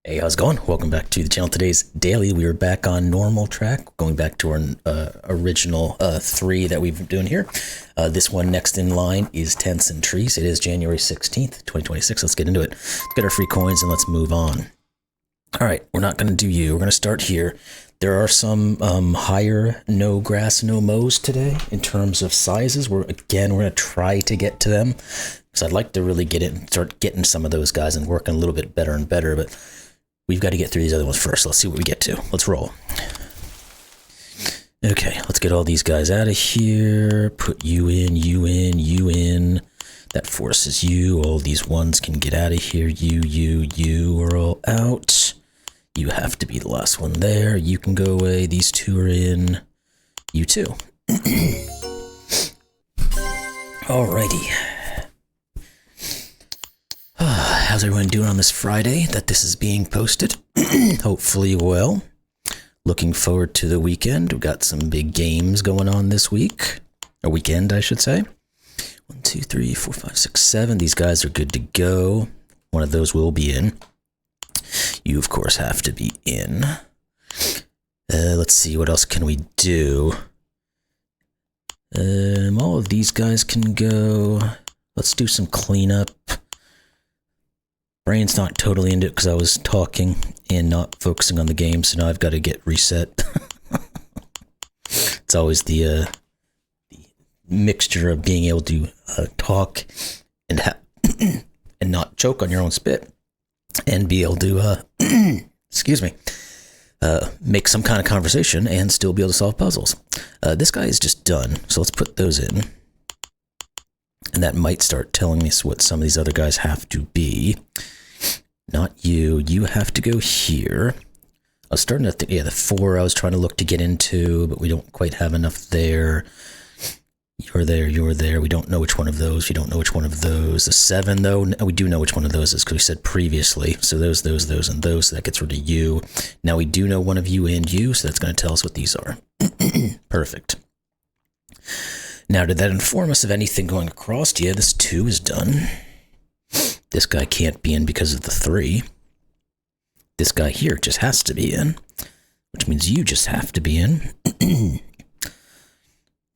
Hey, how's it going? Welcome back to the channel. Today's daily. We are back on normal track, going back to our original 3 that we've been doing here. This one next in line is Tents and Trees. It is January 16th, 2026. Let's get into it. Let's get our free coins and let's move on. All right, we're not going to do you. We're going to start here. There are some higher no grass, no mows today in terms of sizes. We're going to try to get to them because I'd like to really get it and start getting some of those guys and working a little bit better and better, but we've got to get through these other ones first. Let's see what we get to. Let's roll. Okay, let's get all these guys out of here. Put you in, you in, you in. That forces you. All these ones can get out of here. You are all out. You have to be the last one there. You can go away. These 2 are in. You too. Alrighty. How's everyone doing on this Friday that this is being posted? Hopefully well. Looking forward to the weekend. We've got some big games going on this week. A weekend, I should say. 1, 2, 3, 4, 5, 6, 7. These guys are good to go. One of those will be in. You, of course, have to be in. Let's see, what else can we do? All of these guys can go. Let's do some cleanup. Brain's not totally into it because I was talking and not focusing on the game, so now I've got to get reset. It's always the mixture of being able to talk and and not choke on your own spit, and be able to excuse me, make some kind of conversation and still be able to solve puzzles. This guy is just done, so let's put those in, and that might start telling me what some of these other guys have to be. Not you. You have to go here. I was starting to think, yeah, the 4 I was trying to look to get into, but we don't quite have enough there. You're there, you're there. We don't know which one of those. We don't know which one of those. The 7, though, we do know which one of those is because we said previously. So those, and those. So that gets rid of you. Now we do know one of you and you, so that's going to tell us what these are. Perfect. Now, did that inform us of anything going across? Yeah, this 2 is done. This guy can't be in because of the 3. This guy here just has to be in, which means you just have to be in.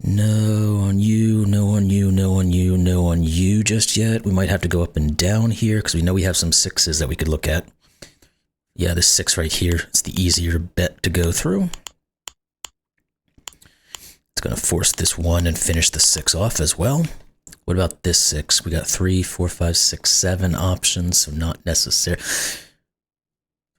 No on you, no on you, no on you, no on you just yet. We might have to go up and down here because we know we have some 6s that we could look at. Yeah, this 6 right here, it's the easier bet to go through. It's going to force this 1 and finish the 6 off as well. What about this 6? We got 3, 4, 5, 6, 7 options, so not necessary.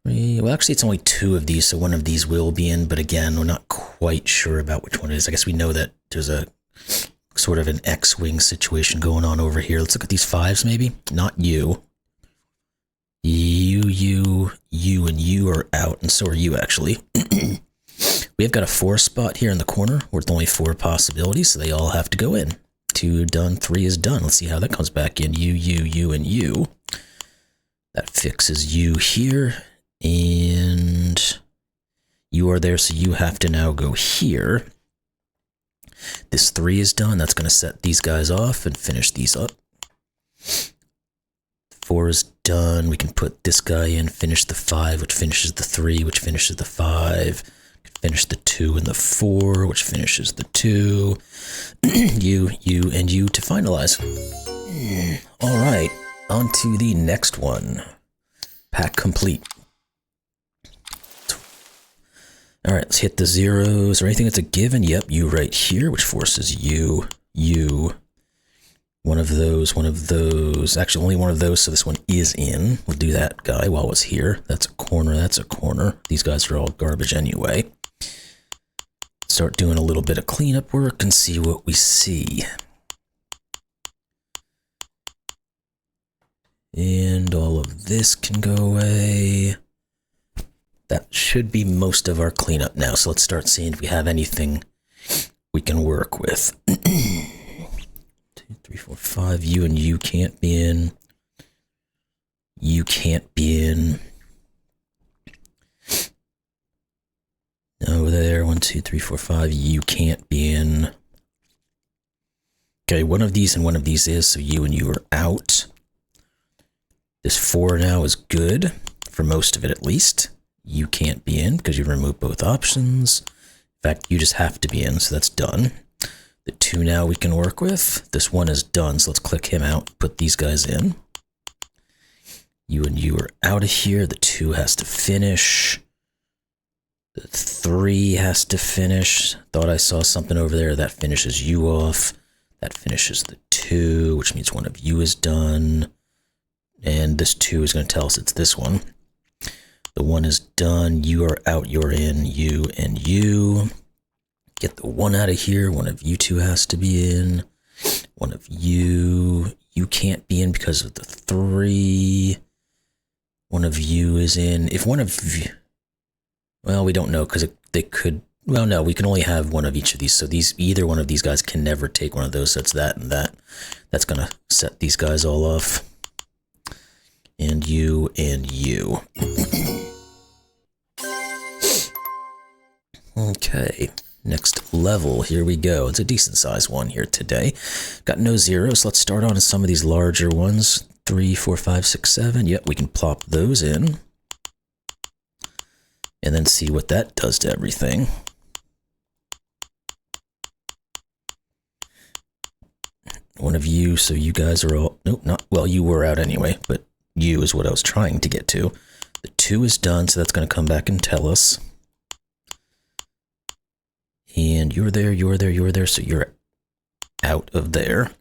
Well, actually, it's only 2 of these, so one of these will be in, but again, we're not quite sure about which one it is. I guess we know that there's a sort of an X-wing situation going on over here. Let's look at these 5s, maybe. Not you. You, and you are out, and so are you, actually. We've got a 4 spot here in the corner with only 4 possibilities, so they all have to go in. 2 done, 3 is done. Let's see how that comes back in. You, and you. That fixes you here. And you are there, so you have to now go here. This 3 is done. That's going to set these guys off and finish these up. 4 is done. We can put this guy in, finish the 5, which finishes the 3, which finishes the 5. Finish the 2 and the 4, which finishes the 2. You, and you to finalize. All right, on to the next one. Pack complete. All right, let's hit the 0s or anything that's a given. Yep, you right here, which forces you. One of those. Actually, only one of those, so this one is in. We'll do that guy while it's here. That's a corner, that's a corner. These guys are all garbage anyway. Start doing a little bit of cleanup work and see what we see. And all of this can go away. That should be most of our cleanup now. So let's start seeing if we have anything we can work with. 2, 3, 4, 5. You and you can't be in. You can't be in. Over there, 1, 2, 3, 4, 5. You can't be in. Okay, one of these and one of these is, so you and you are out. This 4 now is good. for most of it at least. You can't be in because you removed both options. In fact, you just have to be in, so that's done. The 2 now we can work with. This 1 is done, so let's click him out, put these guys in. You and you are out of here. The 2 has to finish. The 3 has to finish. Thought I saw something over there. That finishes you off. That finishes the 2, which means one of you is done. And this 2 is going to tell us it's this one. The 1 is done. You are out. You're in. You and you. Get the 1 out of here. One of you 2 has to be in. One of you. You can't be in because of the 3. One of you is in. If one of you... Well, we don't know because they could... Well, no, we can only have one of each of these. So either one of these guys can never take one of those. So it's that and that. That's going to set these guys all off. And you and you. Okay, next level. Here we go. It's a decent sized one here today. Got no zeros. Let's start on some of these larger ones. 3, 4, 5, 6, 7. Yep, we can plop those in. And then see what that does to everything. One of you, so you guys are all... Nope, not... Well, you were out anyway, but you is what I was trying to get to. The 2 is done, so that's going to come back and tell us. And you're there, you're there, you're there, so you're out of there.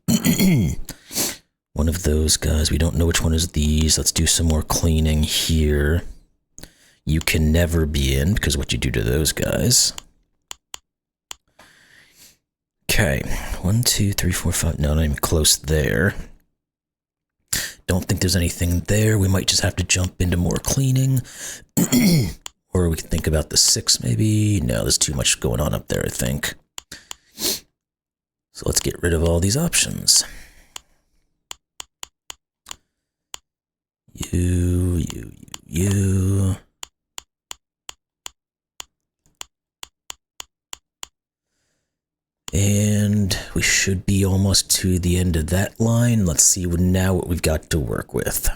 One of those guys, we don't know which one is these. Let's do some more cleaning here. You can never be in because what you do to those guys. Okay, 1, 2, 3, 4, 5. No, not even close there. Don't think there's anything there. We might just have to jump into more cleaning. Or we can think about the 6 maybe. No, there's too much going on up there, I think. So let's get rid of all these options. You. And we should be almost to the end of that line. Let's see now what we've got to work with.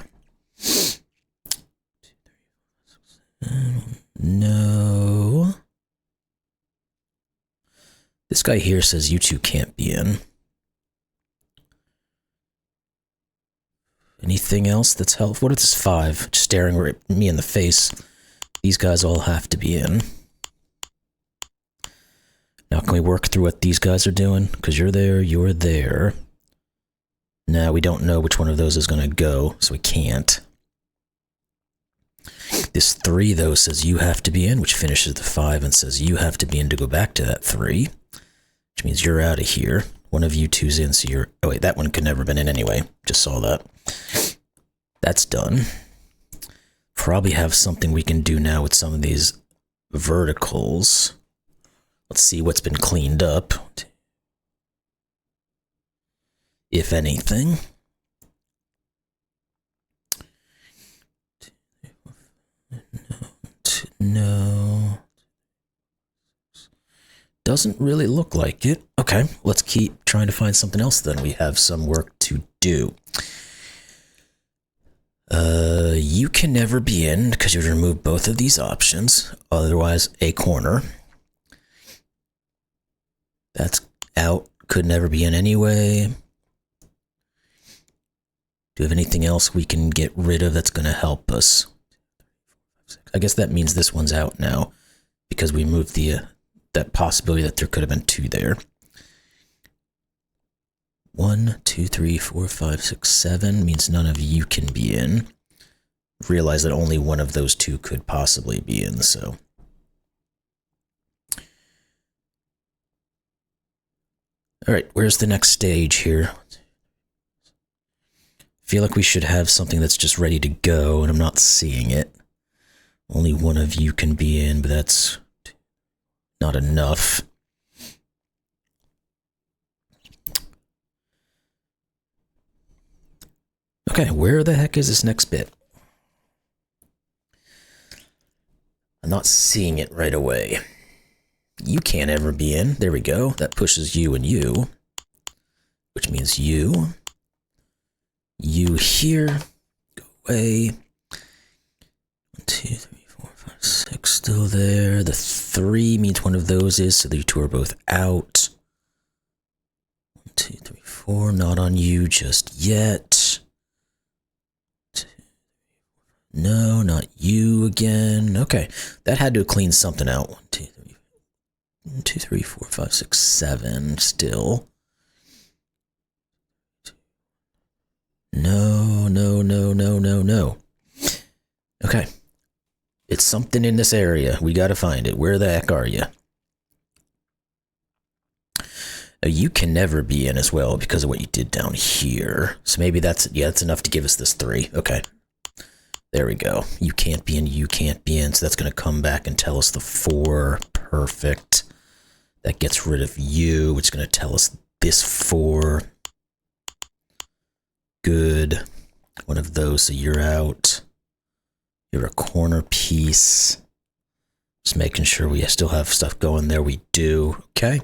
No. This guy here says you 2 can't be in. Anything else that's helpful? What if it's 5? Just staring at me in the face. These guys all have to be in. Now can we work through what these guys are doing? Because you're there, you're there. Now we don't know which one of those is going to go, so we can't. This 3, though, says you have to be in, which finishes the 5 and says you have to be in to go back to that 3, which means you're out of here. One of you 2's in, so you're... Oh, wait, that one could never have been in anyway. Just saw that. That's done. Probably have something we can do now with some of these verticals. Let's see what's been cleaned up. If anything. No. Doesn't really look like it. Okay, let's keep trying to find something else then. We have some work to do. You can never be in because you remove both of these options. Otherwise, a corner. That's out. Could never be in anyway. Do we have anything else we can get rid of that's going to help us? I guess that means this one's out now because we moved the that possibility that there could have been 2 there. 1, 2, 3, 4, 5, 6, 7 means none of you can be in. Realize that only one of those 2 could possibly be in, so. All right, where's the next stage here? Feel like we should have something that's just ready to go, and I'm not seeing it. Only one of you can be in, but that's not enough. Okay, where the heck is this next bit? I'm not seeing it right away. You can't ever be in. There we go. That pushes you and you, which means you. You here. Go away. 1, 2, 3, 4, 5, 6 still there. The 3 means one of those is, so the 2 are both out. 1, 2, 3, 4, not on you just yet. 2, no, not you again. Okay, that had to clean something out. 1, 2, 3, 1, 2, 3, 4, 5, 6, 7 still. No, no, no, no, no, no. Okay. It's something in this area. We gotta find it. Where the heck are you? Now, you can never be in as well because of what you did down here. So maybe that's enough to give us this 3. Okay. There we go. You can't be in, you can't be in. So that's gonna come back and tell us the 4. Perfect. That gets rid of you, which is gonna tell us this 4. Good. One of those, so you're out. You're a corner piece. Just making sure we still have stuff going there. We do. Okay.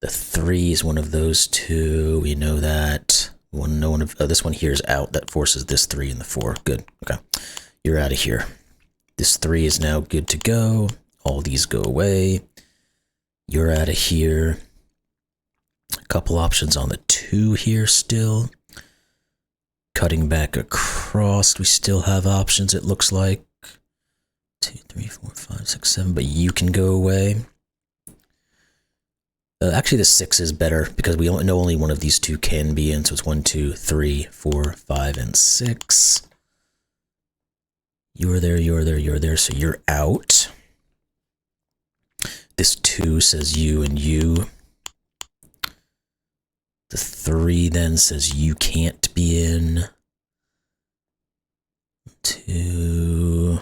The 3 is one of those 2. We know that. This one here is out. That forces this 3 and the 4. Good. Okay. You're out of here. This 3 is now good to go. All these go away. You're out of here. A couple options on the 2 here still. Cutting back across, we still have options, it looks like. 2, 3, 4, 5, 6, 7, but you can go away. Actually, the 6 is better because we know only one of these 2 can be in, so it's 1, 2, 3, 4, 5, and 6. You're there, you're there, you're there, so you're out. This 2 says you and you. The 3 then says you can't be in. 2. Do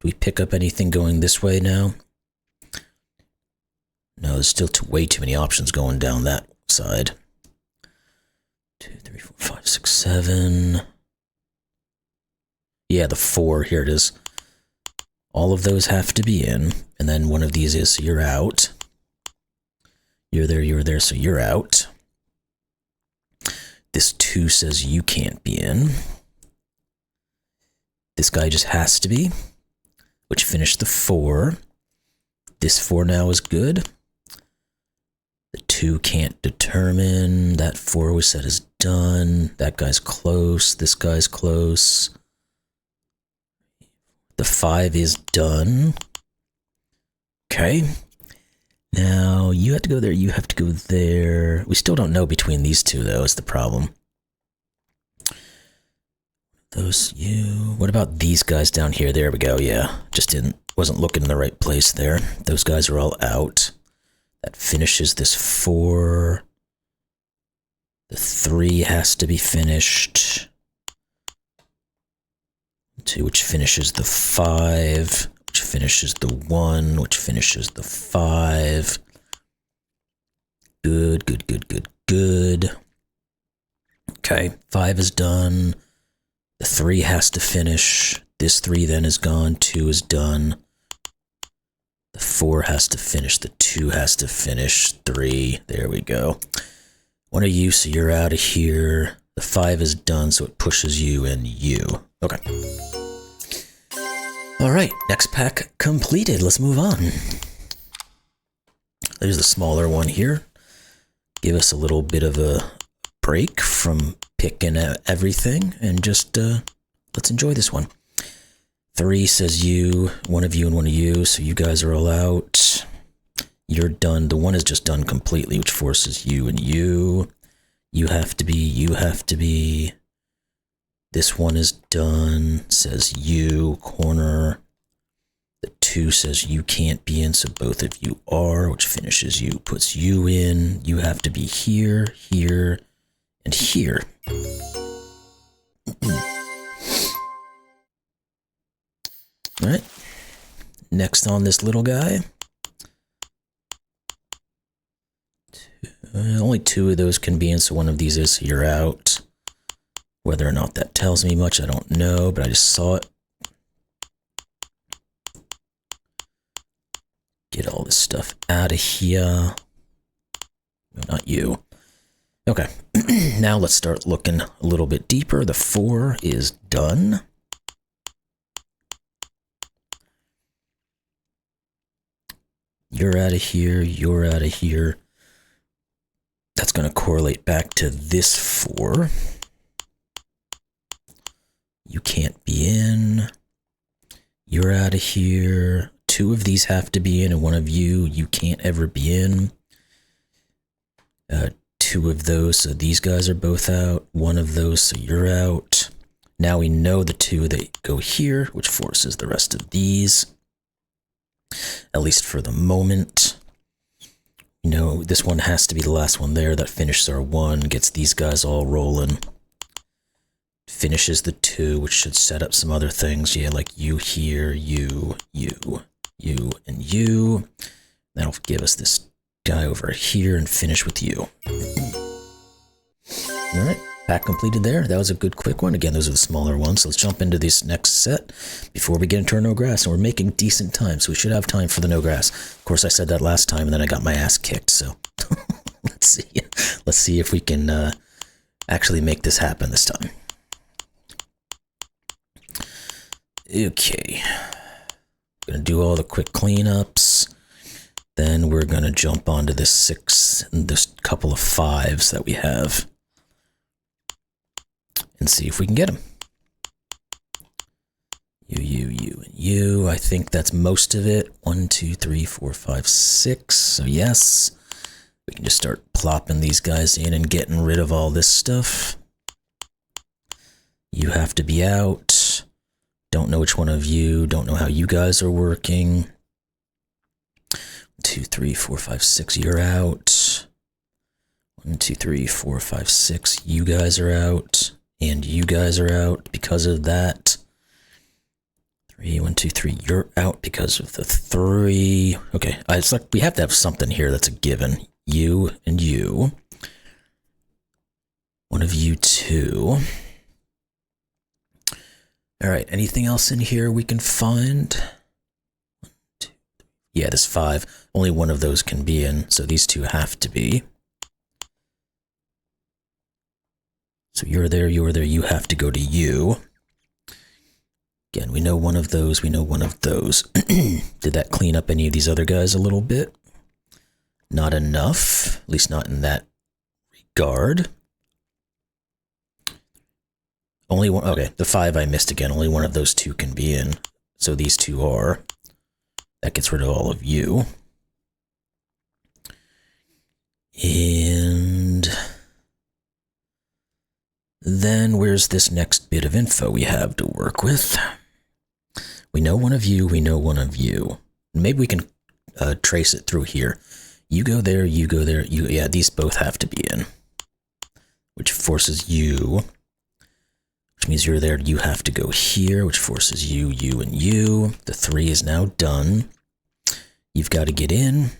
we pick up anything going this way now? No, there's still way too many options going down that side. 2, 3, 4, 5, 6, 7. Yeah, the 4, here it is. All of those have to be in, and then one of these is, so you're out. You're there, so you're out. This 2 says you can't be in. This guy just has to be, which finished the 4. This 4 now is good. The 2 can't determine. That 4 we said is done. That guy's close. This guy's close. The 5 is done. Okay. Now, you have to go there, you have to go there. We still don't know between these 2, though, is the problem. Those, you... What about these guys down here? There we go, yeah. Wasn't looking in the right place there. Those guys are all out. That finishes this 4. The 3 has to be finished. 2, which finishes the 5. Which finishes the 1, which finishes the 5. Good, good, good, good, good. Okay, 5 is done. The 3 has to finish. This 3 then is gone. 2 is done. The 4 has to finish. The 2 has to finish. 3, there we go. One of you, so you're out of here. The 5 is done, so it pushes you and you. Okay. All right, next pack completed. Let's move on. There's the smaller one here. Give us a little bit of a break from picking everything and just let's enjoy this one. 3 says you, one of you and one of you, so you guys are all out. You're done. The 1 is just done completely, which forces you and you. You have to be, you have to be. This 1 is done, says you, corner. The 2 says you can't be in, so both of you are, which finishes you, puts you in. You have to be here, here, and here. All right. Next on this little guy. Only 2 of those can be in, so one of these is, so you're out. Whether or not that tells me much, I don't know, but I just saw it. Get all this stuff out of here. No, not you. Okay, now let's start looking a little bit deeper. The 4 is done. You're out of here. You're out of here. That's going to correlate back to this 4. You can't be in. You're out of here. 2 of these have to be in, and 1 of you can't ever be in. 2 of those, so these guys are both out. 1 of those, so you're out. Now we know the 2 that go here, which forces the rest of these. At least for the moment. You know, this one has to be the last one there. That finishes our 1, gets these guys all rolling. Finishes the 2, which should set up some other things. Yeah, like you here, you, and you. That'll give us this guy over here and finish with you. All right, pack completed there. That was a good quick one. Again, those are the smaller ones. So let's jump into this next set before we get into our no grass. And we're making decent time, so we should have time for the no grass. Of course, I said that last time, and then I got my ass kicked. So let's see. Let's see if we can actually make this happen this time. Okay, gonna do all the quick cleanups. Then we're gonna jump onto this 6 and this couple of 5s that we have and see if we can get them. You, and you. I think that's most of it. 1, 2, 3, 4, 5, 6. So yes, we can just start plopping these guys in and getting rid of all this stuff. You have to be out. Don't know which one of you. Don't know how you guys are working. 2, 3, 4, 5, 6. You're out. 1, 2, 3, 4, 5, 6. You guys are out. And you guys are out because of that. 3, 1, 2, 3. You're out because of the 3. Okay, it's like we have to have something here that's a given. You and you. One of you 2. All right, anything else in here we can find? 1, 2, 3. Yeah, there's 5. Only one of those can be in, so these 2 have to be. So you're there, you have to go to you. Again, we know one of those, we know one of those. Did that clean up any of these other guys a little bit? Not enough, at least not in that regard. Only one, okay, the 5 I missed again. Only one of those 2 can be in. So these 2 are. That gets rid of all of you. And then where's this next bit of info we have to work with? We know one of you, we know one of you. Maybe we can trace it through here. You go there, you go there, you, yeah, these both have to be in. Which forces you. Which means you're there, you have to go here, which forces you, you, and you. The 3 is now done. You've got to get in.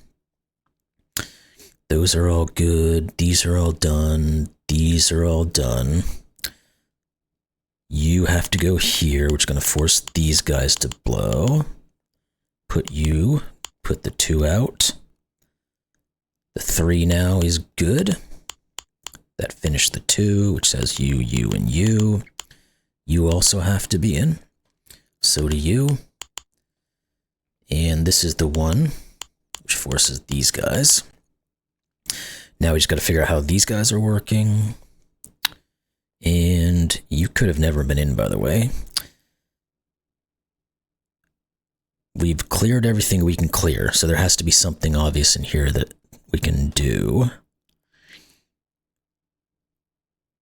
Those are all good. These are all done. These are all done. You have to go here, which is going to force these guys to blow. Put the 2 out. The 3 now is good. That finished the 2, which says you, you, and you. You also have to be in. So do you. And this is the 1, which forces these guys. Now we just got to figure out how these guys are working. And you could have never been in, by the way. We've cleared everything we can clear, so there has to be something obvious in here that we can do.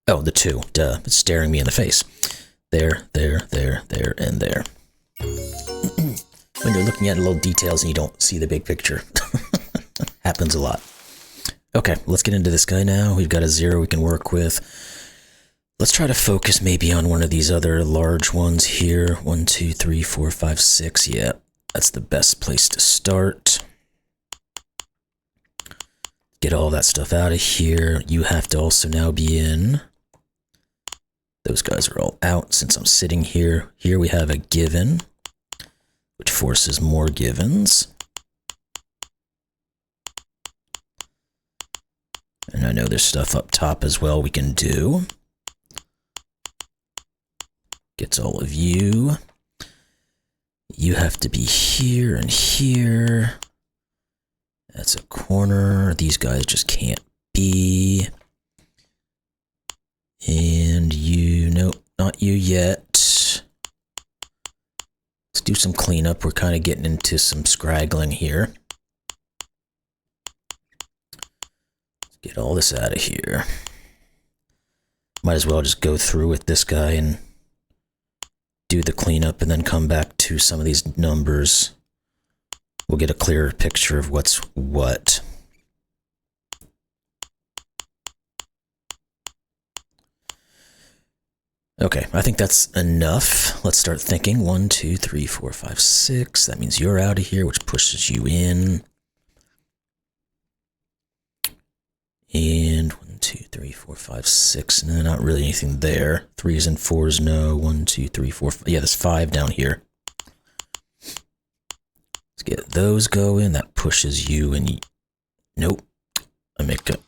Oh, the 2. Duh, it's staring me in the face. There, there, there, there, and there. When you're looking at little details and you don't see the big picture. Happens a lot. Okay, let's get into this guy now. We've got a 0 we can work with. Let's try to focus maybe on one of these other large ones here. 1, 2, 3, 4, 5, 6. Yeah, that's the best place to start. Get all that stuff out of here. You have to also now be in. Those guys are all out since I'm sitting here. Here we have a given, which forces more givens. And I know there's stuff up top as well we can do. Gets all of you. You have to be here and here. That's a corner. These guys just can't be. And you, nope, not you yet. Let's do some cleanup. We're kind of getting into some scraggling here. Let's get all this out of here. Might as well just go through with this guy and do the cleanup and then come back to some of these numbers. We'll get a clearer picture of what's what. Okay, I think that's enough. Let's start thinking. 1, 2, 3, 4, 5, 6. That means you're out of here, which pushes you in. And 1, 2, 3, 4, 5, 6. No, not really anything there. 3s and 4s, no. 1, 2, 3, 4, 5. Yeah, there's 5 down here. Let's get those going. That pushes you and nope. I make a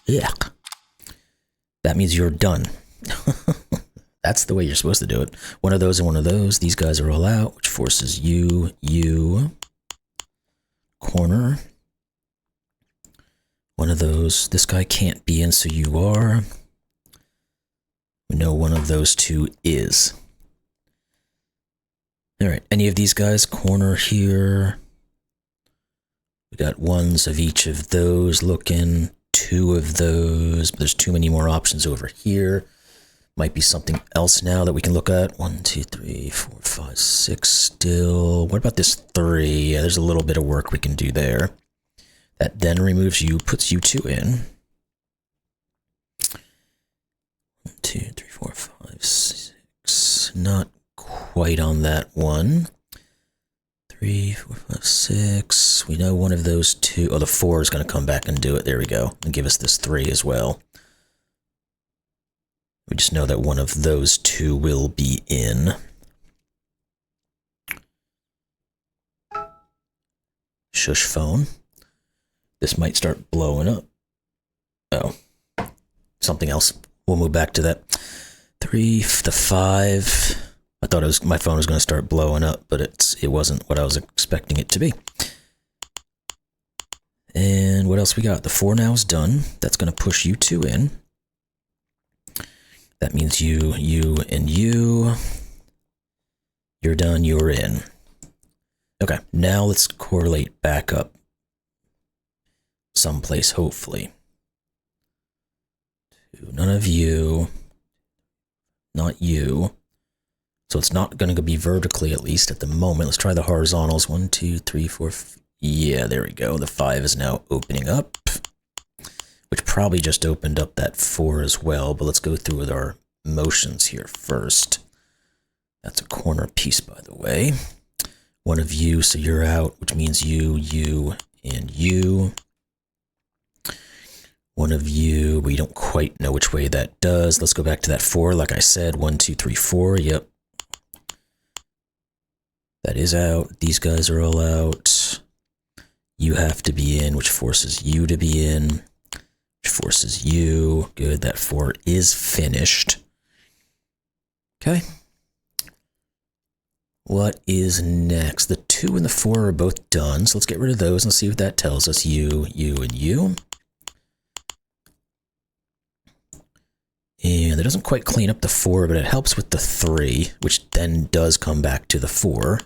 yuck. That means you're done. That's the way you're supposed to do it. One of those and one of those. These guys are all out, which forces you, corner. One of those. This guy can't be in, so you are. We know one of those two is. All right, any of these guys, corner here. We got ones of each of those looking, 2 of those, but there's too many more options over here. Might be something else now that we can look at. 1, 2, 3, 4, 5, 6 still. What about this 3? Yeah, there's a little bit of work we can do there. That then removes you, puts you 2 in. 1, 2, 3, 4, 5, 6. Not quite on that one. 3, 4, 5, 6. We know one of those 2. Oh, the 4 is going to come back and do it. There we go. And give us this 3 as well. We just know that one of those 2 will be in. Shush phone. This might start blowing up. Oh, something else. We'll move back to that. 3, the 5. I thought my phone was going to start blowing up, but it wasn't what I was expecting it to be. And what else we got? The 4 now is done. That's going to push you 2 in. That means you, and you. You're done, you're in. Okay, now let's correlate back up someplace, hopefully. None of you. Not you. So it's not going to be vertically, at least at the moment. Let's try the horizontals. 1, 2, 3, 4. Yeah, there we go. The 5 is now opening up, which probably just opened up that 4 as well. But let's go through with our motions here first. That's a corner piece, by the way. One of you, so you're out, which means you, and you. One of you, we don't quite know which way that does. Let's go back to that 4, like I said. 1, 2, 3, 4. Yep. That is out. These guys are all out. You have to be in, which forces you to be in, which forces you. Good, that 4 is finished. Okay. What is next? The 2 and the 4 are both done, so let's get rid of those and see what that tells us. You, and you. And it doesn't quite clean up the 4, but it helps with the 3, which then does come back to the 4.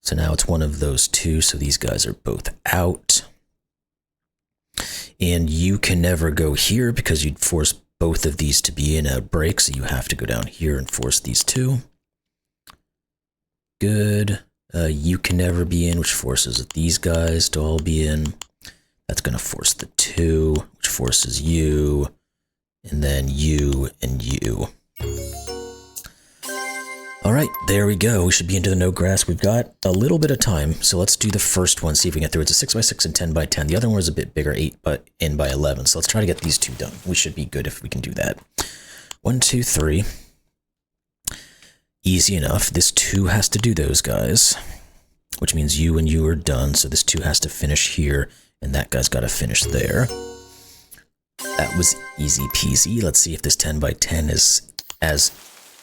So now it's one of those 2, so these guys are both out. And you can never go here because you'd force both of these to be in a break, so you have to go down here and force these 2. Good. You can never be in, which forces these guys to all be in. That's going to force the 2, which forces you, and then you and you. All right, there we go. We should be into the no grass. We've got a little bit of time, so let's do the first one, see if we can get through. It's a 6x6 and 10x10. The other one is a bit bigger, 8x11. So let's try to get these 2 done. We should be good if we can do that. 1, 2, 3. Easy enough. This 2 has to do those guys, which means you and you are done. So this 2 has to finish here, and that guy's got to finish there. That was easy peasy. Let's see if this 10x10 is as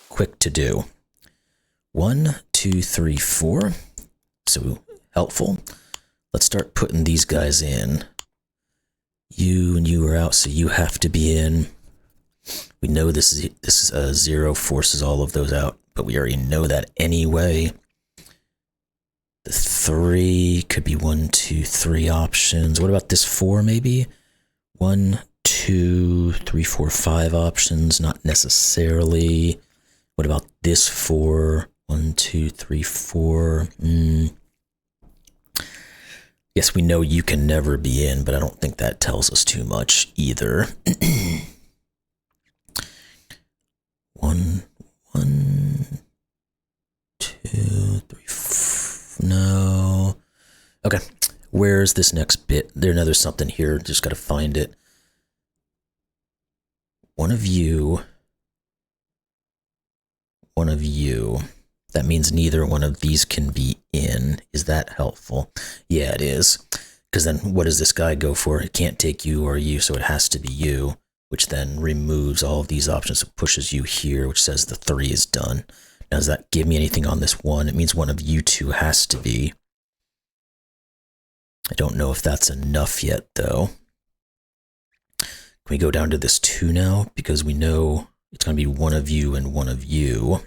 quick to do. 1, 2, 3, 4. So helpful. Let's start putting these guys in. You and you are out, so you have to be in. We know this is 0 forces all of those out, but we already know that anyway. The 3 could be 1, 2, 3 options. What about this 4 maybe? 1, 2, 3, 4, 5 options, not necessarily. What about this 4? 1, 2, 3, 4. Yes, we know you can never be in, but I don't think that tells us too much either. 1, 2, 3, 4. No. Okay, where's this next bit? There's something here, just gotta find it. One of you. That means neither one of these can be in. Is that helpful? Yeah, it is. Because then what does this guy go for? It can't take you or you, so it has to be you, which then removes all of these options. It pushes you here, which says the 3 is done. Now, does that give me anything on this 1? It means one of you 2 has to be. I don't know if that's enough yet, though. Can we go down to this 2 now? Because we know it's going to be one of you and one of you.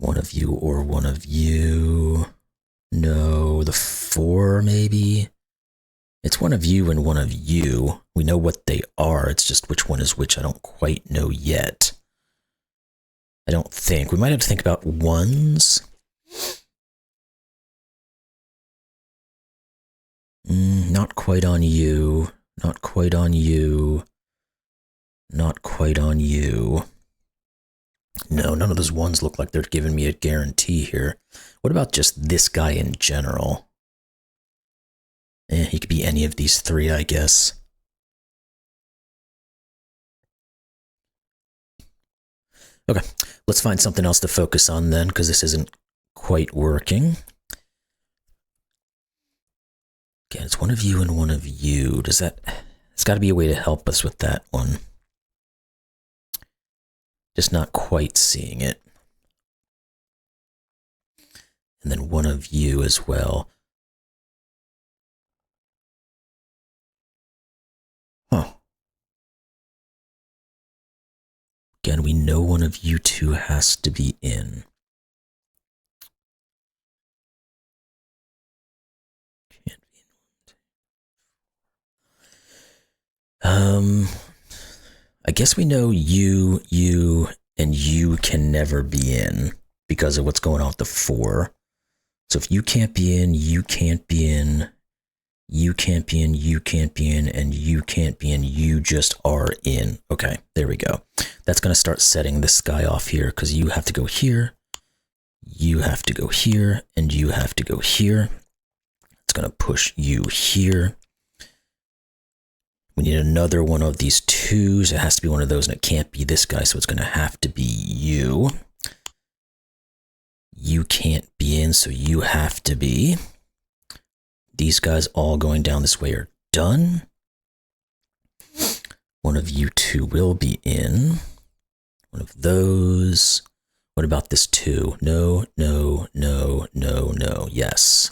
One of you or one of you. No, the 4 maybe? It's one of you and one of you. We know what they are. It's just which one is which. I don't quite know yet. I don't think. We might have to think about 1s. Not quite on you. Not quite on you. Not quite on you. No, none of those 1s look like they're giving me a guarantee here. What about just this guy in general? He could be any of these 3, I guess. Okay, let's find something else to focus on then, because this isn't quite working. Again, it's one of you and one of you. It's got to be a way to help us with that one. Just not quite seeing it. And then one of you as well. Huh. Again, we know one of you 2 has to be in. Can't be in. I guess we know you, and you can never be in because of what's going on with the 4. So if you can't be in, you can't be in, you can't be in, you can't be in, and you can't be in, you just are in. Okay, there we go. That's going to start setting this guy off here because you have to go here, you have to go here, and you have to go here. It's going to push you here. We need another one of these 2s. It has to be one of those, and it can't be this guy, so it's going to have to be you. You can't be in, so you have to be. These guys all going down this way are done. One of you 2 will be in. One of those. What about this 2? No, no, no, no, no. Yes.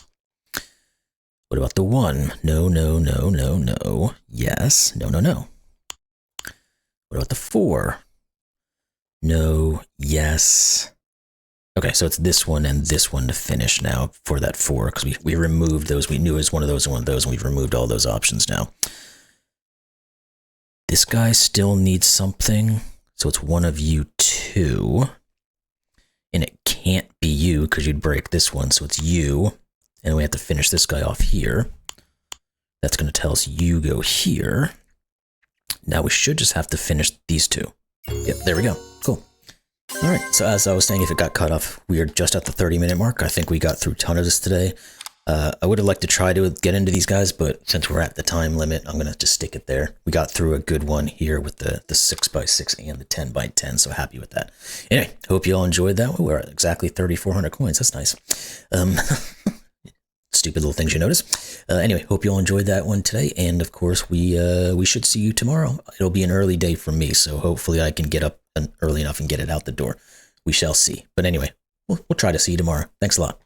What about the 1? No, no, no, no, no. Yes. No, no, no. What about the 4? No. Yes. Okay, so it's this one and this one to finish now for that 4, because we removed those. We knew it was one of those and one of those, and we've removed all those options now. This guy still needs something, so it's one of you 2. And it can't be you, because you'd break this one, so it's you. And we have to finish this guy off here. That's going to tell us you go here. Now we should just have to finish these 2. Yep, there we go. Cool. All right, so as I was saying, if it got cut off, we are just at the 30-minute mark. I think we got through a ton of this today. I would have liked to try to get into these guys, but since we're at the time limit, I'm going to just stick it there. We got through a good one here with the 6x6 and the 10x10, so happy with that. Anyway, hope you all enjoyed that one. We're at exactly 3,400 coins. That's nice. Stupid little things you notice. Anyway, hope you all enjoyed that one today, and of course, we should see you tomorrow. It'll be an early day for me, so hopefully I can get up early enough and get it out the door. We shall see. But anyway, we'll try to see you tomorrow. Thanks a lot.